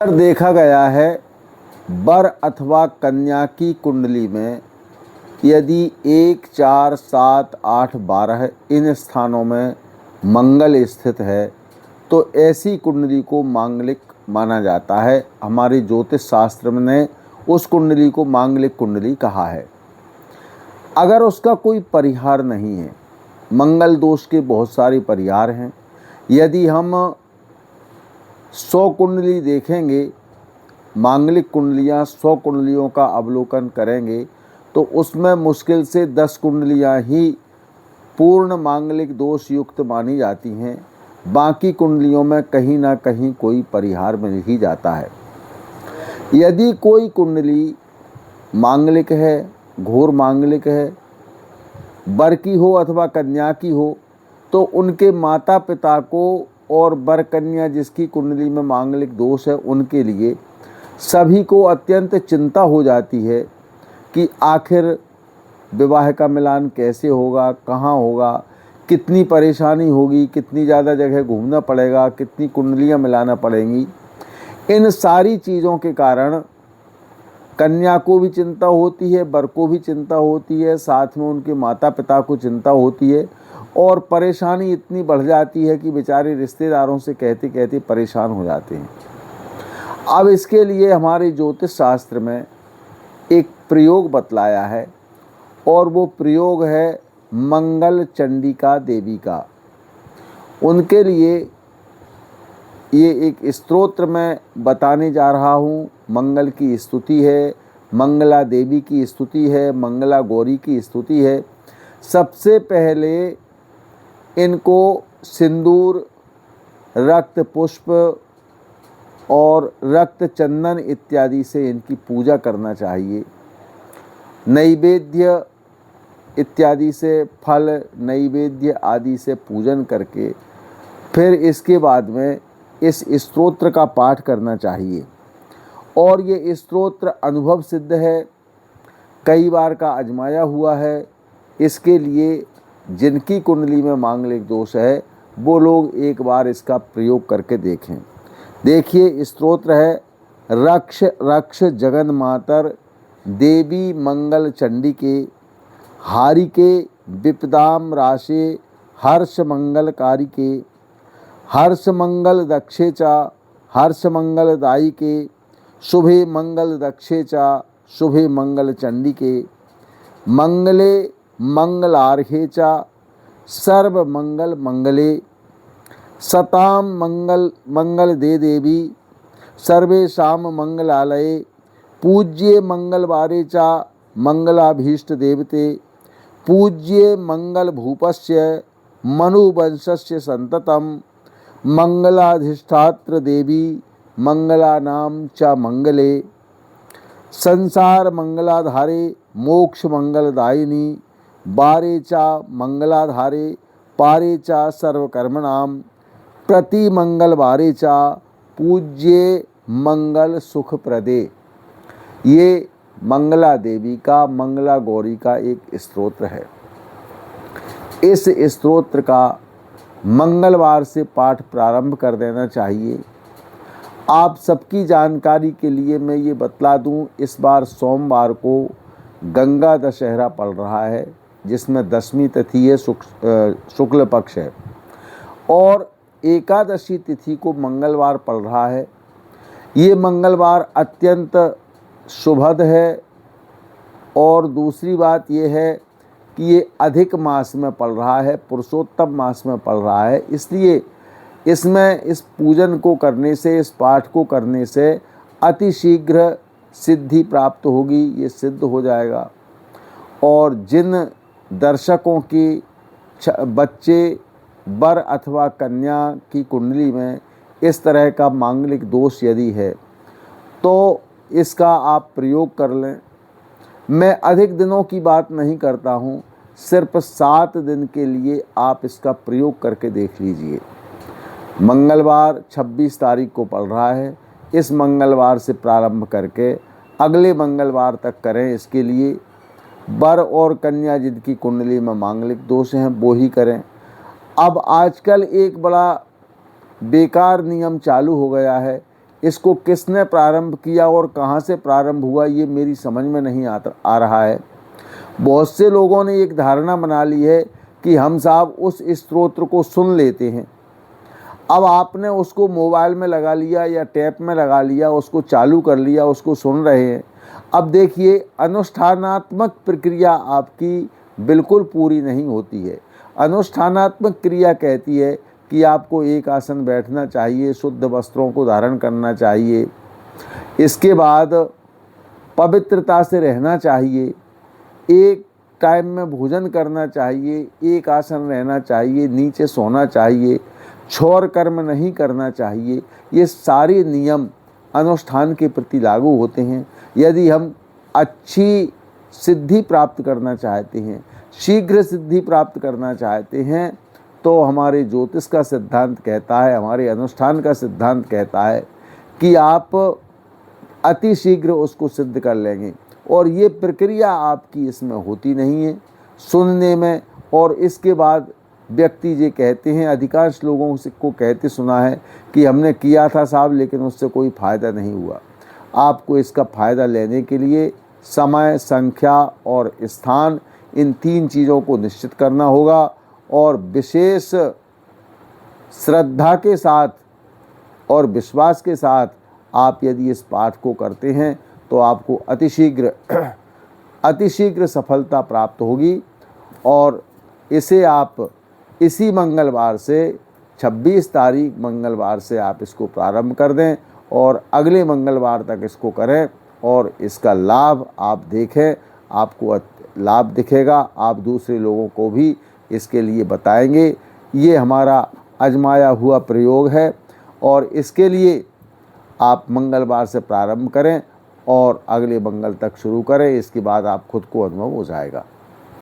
देखा गया है वर अथवा कन्या की कुंडली में यदि 1, 4, 7, 8, 12 इन स्थानों में मंगल स्थित है तो ऐसी कुंडली को मांगलिक माना जाता है। हमारे ज्योतिष शास्त्र ने उस कुंडली को मांगलिक कुंडली कहा है। अगर उसका कोई परिहार नहीं है, मंगल दोष के बहुत सारे परिहार हैं। यदि हम 100 कुंडली देखेंगे, मांगलिक कुंडलियाँ 100 कुंडलियों का अवलोकन करेंगे तो उसमें मुश्किल से 10 कुंडलियाँ ही पूर्ण मांगलिक दोष युक्त मानी जाती हैं। बाकी कुंडलियों में कहीं ना कहीं कोई परिहार मिल ही जाता है। यदि कोई कुंडली मांगलिक है, घोर मांगलिक है, वर की हो अथवा कन्या की हो, तो उनके माता पिता को और वर कन्या जिसकी कुंडली में मांगलिक दोष है उनके लिए सभी को अत्यंत चिंता हो जाती है कि आखिर विवाह का मिलान कैसे होगा, कहाँ होगा, कितनी परेशानी होगी, कितनी ज़्यादा जगह घूमना पड़ेगा, कितनी कुंडलियाँ मिलाना पड़ेंगी। इन सारी चीज़ों के कारण कन्या को भी चिंता होती है, वर को भी चिंता होती है, साथ में उनके माता पिता को चिंता होती है और परेशानी इतनी बढ़ जाती है कि बेचारे रिश्तेदारों से कहते कहते परेशान हो जाते हैं। अब इसके लिए हमारे ज्योतिष शास्त्र में एक प्रयोग बतलाया है और वो प्रयोग है मंगल चंडिका देवी का। उनके लिए ये एक स्तोत्र मैं बताने जा रहा हूँ। मंगल की स्तुति है, मंगला देवी की स्तुति है, मंगला गौरी की स्तुति है। सबसे पहले इनको सिंदूर, रक्त पुष्प और रक्त चंदन इत्यादि से इनकी पूजा करना चाहिए। नैवेद्य इत्यादि से, फल नैवेद्य आदि से पूजन करके फिर इसके बाद में इस स्तोत्र का पाठ करना चाहिए। और ये स्तोत्र अनुभव सिद्ध है, कई बार का आजमाया हुआ है। इसके लिए जिनकी कुंडली में मांगलिक दोष है वो लोग एक बार इसका प्रयोग करके देखें। देखिए, स्तोत्र है रक्ष रक्ष जगन मातर देवी मंगल चंडिके हारिके विपदाम राशे हर्ष मंगल कारिके हर्ष मंगल दक्षे चा हर्ष मंगल दायिके शुभे मंगल दक्षे चा शुभे मंगल चंडिके मंगले मंगलार्घे चा सर्व मंगल मंगले सताम मंगल मंगल दे देवी सर्वेशाम मंगलालये पूज्ये मंगलवारे चा मंगलाभीष्ट देवते पूज्ये मंगल भूपस्य मनुवंशस्य संततम मंगलाधिष्ठात्र देवी मंगलानाम च मंगले संसार मंगलाधारे मोक्ष मंगलदायिनी बारे चा मंगलाधारे पारे चा सर्वकर्मणाम प्रति मंगलवारे चा पूज्ये मंगल सुख प्रदे। ये मंगला देवी का, मंगला गौरी का एक स्तोत्र है। इस स्तोत्र का मंगलवार से पाठ प्रारंभ कर देना चाहिए। आप सबकी जानकारी के लिए मैं ये बतला दूं, इस बार सोमवार को गंगा दशहरा पड़ रहा है जिसमें 10वीं तिथि है, शुक्ल पक्ष है, और एकादशी तिथि को मंगलवार पड़ रहा है। ये मंगलवार अत्यंत शुभद है और दूसरी बात ये है कि ये अधिक मास में पड़ रहा है, पुरुषोत्तम मास में पड़ रहा है। इसलिए इसमें इस पूजन को करने से, इस पाठ को करने से अति शीघ्र सिद्धि प्राप्त होगी, ये सिद्ध हो जाएगा। और जिन दर्शकों की बच्चे वर अथवा कन्या की कुंडली में इस तरह का मांगलिक दोष यदि है तो इसका आप प्रयोग कर लें। मैं अधिक दिनों की बात नहीं करता हूँ, सिर्फ 7 दिन के लिए आप इसका प्रयोग करके देख लीजिए। मंगलवार 26 तारीख को पड़ रहा है। इस मंगलवार से प्रारंभ करके अगले मंगलवार तक करें। इसके लिए वर और कन्या जिनकी कुंडली में मांगलिक दोष हैं वो ही करें। अब आजकल एक बड़ा बेकार नियम चालू हो गया है, इसको किसने प्रारंभ किया और कहाँ से प्रारंभ हुआ ये मेरी समझ में नहीं आ रहा है। बहुत से लोगों ने एक धारणा बना ली है कि हम साहब उस स्तोत्र को सुन लेते हैं। अब आपने उसको मोबाइल में लगा लिया या टैप में लगा लिया, उसको चालू कर लिया, उसको सुन रहे हैं। अब देखिए, अनुष्ठानात्मक प्रक्रिया आपकी बिल्कुल पूरी नहीं होती है। अनुष्ठानात्मक क्रिया कहती है कि आपको एक आसन बैठना चाहिए, शुद्ध वस्त्रों को धारण करना चाहिए, इसके बाद पवित्रता से रहना चाहिए, एक टाइम में भोजन करना चाहिए, एक आसन रहना चाहिए, नीचे सोना चाहिए, छोर कर्म नहीं करना चाहिए। ये सारे नियम अनुष्ठान के प्रति लागू होते हैं। यदि हम अच्छी सिद्धि प्राप्त करना चाहते हैं, शीघ्र सिद्धि प्राप्त करना चाहते हैं, तो हमारे ज्योतिष का सिद्धांत कहता है, हमारे अनुष्ठान का सिद्धांत कहता है कि आप अति शीघ्र उसको सिद्ध कर लेंगे। और ये प्रक्रिया आपकी इसमें होती नहीं है सुनने में। और इसके बाद व्यक्ति ये कहते हैं, अधिकांश लोगों को कहते सुना है कि हमने किया था साहब लेकिन उससे कोई फ़ायदा नहीं हुआ। आपको इसका फ़ायदा लेने के लिए समय, संख्या और स्थान, इन 3 चीज़ों को निश्चित करना होगा। और विशेष श्रद्धा के साथ और विश्वास के साथ आप यदि इस पाठ को करते हैं तो आपको अतिशीघ्र सफलता प्राप्त होगी। और इसे आप इसी मंगलवार से 26 तारीख मंगलवार से आप इसको प्रारंभ कर दें और अगले मंगलवार तक इसको करें और इसका लाभ आप देखें, आपको लाभ दिखेगा। आप दूसरे लोगों को भी इसके लिए बताएंगे। ये हमारा आजमाया हुआ प्रयोग है और इसके लिए आप मंगलवार से प्रारंभ करें और अगले मंगल तक शुरू करें। इसके बाद आप खुद को अनुभव हो जाएगा।